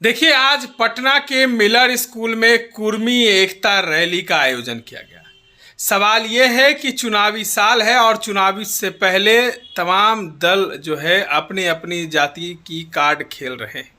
देखिए, आज पटना के मिलर स्कूल में कुर्मी एकता रैली का आयोजन किया गया। सवाल यह है कि चुनावी साल है और चुनावी से पहले तमाम दल जो है अपनी अपनी जाति की कार्ड खेल रहे हैं।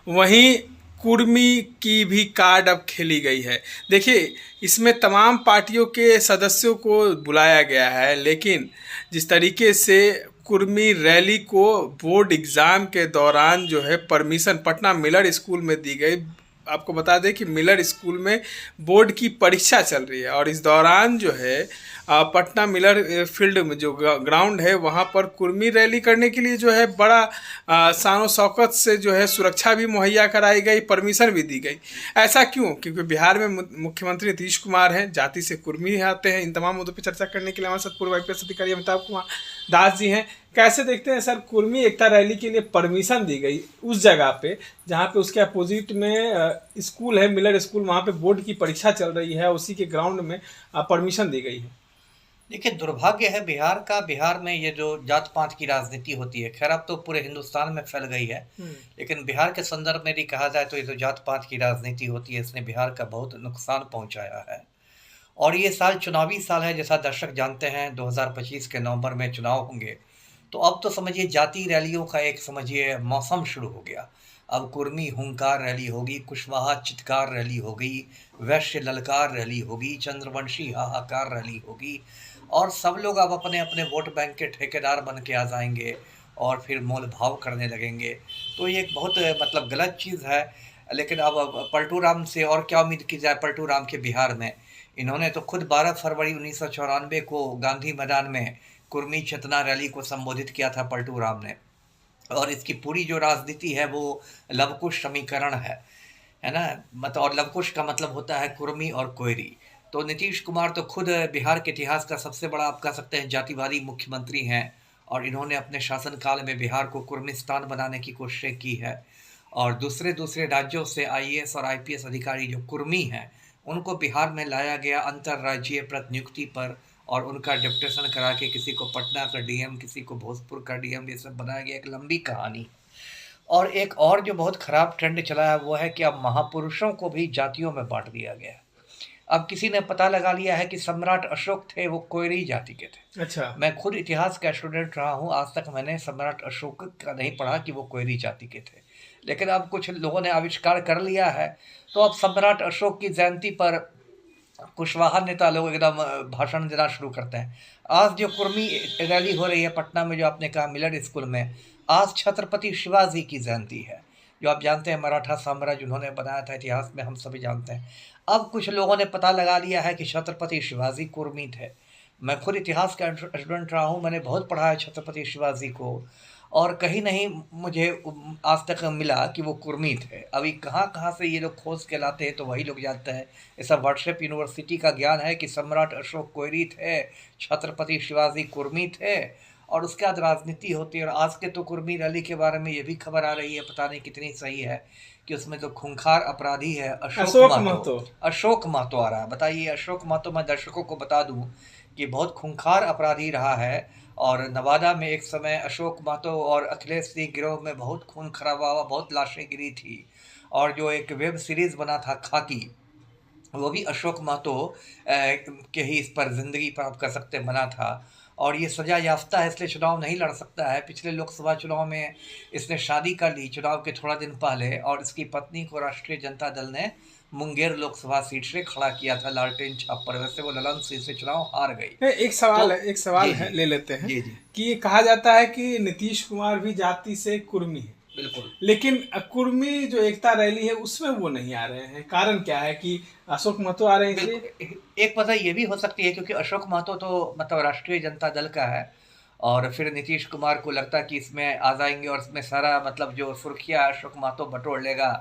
वहीं कुर्मी की भी कार्ड अब खेली गई है। देखिए, इसमें तमाम पार्टियों के सदस्यों को बुलाया गया है, लेकिन जिस तरीके से कुर्मी रैली को बोर्ड एग्ज़ाम के दौरान जो है परमिशन पटना मिलर स्कूल में दी गई। आपको बता दें कि मिलर स्कूल में बोर्ड की परीक्षा चल रही है और इस दौरान जो है पटना मिलर फील्ड में जो ग्राउंड है वहाँ पर कुर्मी रैली करने के लिए जो है बड़ा शान शौकत से जो है सुरक्षा भी मुहैया कराई गई, परमिशन भी दी गई। ऐसा क्यों? क्योंकि बिहार में मुख्यमंत्री नीतीश कुमार हैं, जाति से कुर्मी आते हैं। इन तमाम मुद्दों पर चर्चा करने के लिए हमारे साथ पूर्व IPS अधिकारी अमिताभ कुमार दास जी हैं। कैसे देखते हैं सर, कुर्मी एकता रैली के लिए परमिशन दी गई उस जगह पे जहाँ पे उसके अपोजिट में स्कूल है, मिलर स्कूल, वहाँ पे बोर्ड की परीक्षा चल रही है, उसी के ग्राउंड में परमिशन दी गई है। देखिए, दुर्भाग्य है बिहार का। बिहार में ये जो जात पात की राजनीति होती है, खैर अब तो पूरे हिंदुस्तान में फैल गई है, लेकिन बिहार के संदर्भ में भी कहा जाए तो ये जो जात पात की राजनीति होती है, इसने बिहार का बहुत नुकसान पहुंचाया है। और ये साल चुनावी साल है, जैसा दर्शक जानते हैं 2025 के नवंबर में चुनाव होंगे। तो अब तो समझिए जाति रैलियों का एक समझिए मौसम शुरू हो गया। अब कुर्मी हुंकार रैली होगी, कुशवाहा चित्कार रैली होगी, वैश्य ललकार रैली होगी, चंद्रवंशी हाहाकार रैली होगी, और सब लोग अब अपने अपने वोट बैंक के ठेकेदार बन के आ जाएंगे और फिर मोल भाव करने लगेंगे। तो ये एक बहुत मतलब गलत चीज़ है। लेकिन अब पलटू राम से और क्या उम्मीद की जाए। पलटू राम के बिहार में इन्होंने तो खुद 12 फरवरी 1994 को गांधी मैदान में कुर्मी चेतना रैली को संबोधित किया था पलटू राम ने। और इसकी पूरी जो राजनीति है वो लवकुश समीकरण है ना। मतलब, और लवकुश का मतलब होता है कुर्मी और कोयरी। तो नीतीश कुमार तो खुद बिहार के इतिहास का सबसे बड़ा, आप कह सकते हैं, जातिवादी मुख्यमंत्री हैं। और इन्होंने अपने शासनकाल में बिहार को कुर्मिस्तान बनाने की कोशिशें की है। और दूसरे दूसरे राज्यों से IAS और IPS अधिकारी जो कुर्मी हैं, उनको बिहार में लाया गया अंतर्राज्यीय प्रतिनियुक्ति पर, और उनका डिप्टेशन करा के किसी को पटना का DM, किसी को भोजपुर का DM, ये सब बनाया गया। एक लंबी कहानी। और एक और जो बहुत खराब ट्रेंड चला है वो है कि अब महापुरुषों को भी जातियों में बांट दिया गया है। अब किसी ने पता लगा लिया है कि सम्राट अशोक थे वो कोयरी जाति के थे। अच्छा। मैं खुद इतिहास का स्टूडेंट रहा हूँ, आज तक मैंने सम्राट अशोक का नहीं पढ़ा कि वो कोयरी जाति के थे। लेकिन अब कुछ लोगों ने आविष्कार कर लिया है, तो अब सम्राट अशोक की जयंती पर कुशवाहा नेता लोग एकदम भाषण देना शुरू करते हैं। आज जो कुर्मी रैली हो रही है पटना में, जो आपने कहा मिलर स्कूल में, आज छत्रपति शिवाजी की जयंती है, जो आप जानते हैं मराठा साम्राज्य उन्होंने बनाया था, इतिहास में हम सभी जानते हैं। अब कुछ लोगों ने पता लगा लिया है कि छत्रपति शिवाजी कुर्मी थे। मैं खुद इतिहास का स्टूडेंट रहा हूँ, मैंने बहुत पढ़ा है छत्रपति शिवाजी को, और कहीं नहीं मुझे आज तक मिला कि वो कुर्मी थे। अभी कहाँ कहाँ से ये लोग खोज के लाते हैं तो वही लोग जानते हैं। ये सब व्हाट्सएप यूनिवर्सिटी का ज्ञान है कि सम्राट अशोक कोयरी थे, छत्रपति शिवाजी कुर्मी थे, और उसके बाद राजनीति होती है। और आज के तो कुर्मी रैली के बारे में ये भी खबर आ रही है, पता नहीं कितनी सही है, कि उसमें तो खूंखार अपराधी है अशोक महतो। अशोक महतो आ रहा है। बताइए, अशोक महतो, मैं दर्शकों को बता दूं कि बहुत खूंखार अपराधी रहा है। और नवादा में एक समय अशोक महतो और अखिलेश सिंह गिरोह में बहुत खून खराबा हुआ, बहुत लाशें गिरी थी। और जो एक वेब सीरीज बना था खाकी, वो भी अशोक महतो के ही इस पर ज़िंदगी पर, आप कह सकते हैं, बना था। और ये सजा याफ्ता है, इसलिए चुनाव नहीं लड़ सकता है। पिछले लोकसभा चुनाव में इसने शादी कर ली चुनाव के थोड़ा दिन पहले, और इसकी पत्नी को राष्ट्रीय जनता दल ने मुंगेर लोकसभा सीट से खड़ा किया था लालटेन छाप पर। वैसे वो ललन सीट से चुनाव हार गई। एक सवाल तो है, एक सवाल है, ले लेते हैं। जी जी, कि कहा जाता है कि नीतीश कुमार भी जाति से कुर्मी है, बिल्कुल। लेकिन कुर्मी जो एकता रैली है उसमें वो नहीं आ रहे हैं। कारण क्या है कि अशोक महतो आ रहे हैं इसलिए? एक वजह ये भी हो सकती है क्योंकि अशोक महतो तो मतलब राष्ट्रीय जनता दल का है, और फिर नीतीश कुमार को लगता है कि इसमें आ जाएंगे और इसमें सारा मतलब जो सुर्खियाँ अशोक महतो बटोर लेगा।